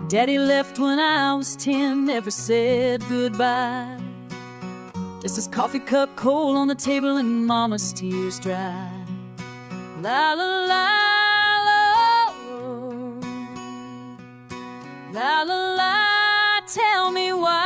Daddy left when I was 10, never said goodbye. Just his coffee cup cold on the table and Mama's tears dry. La la la la, la la la, tell me why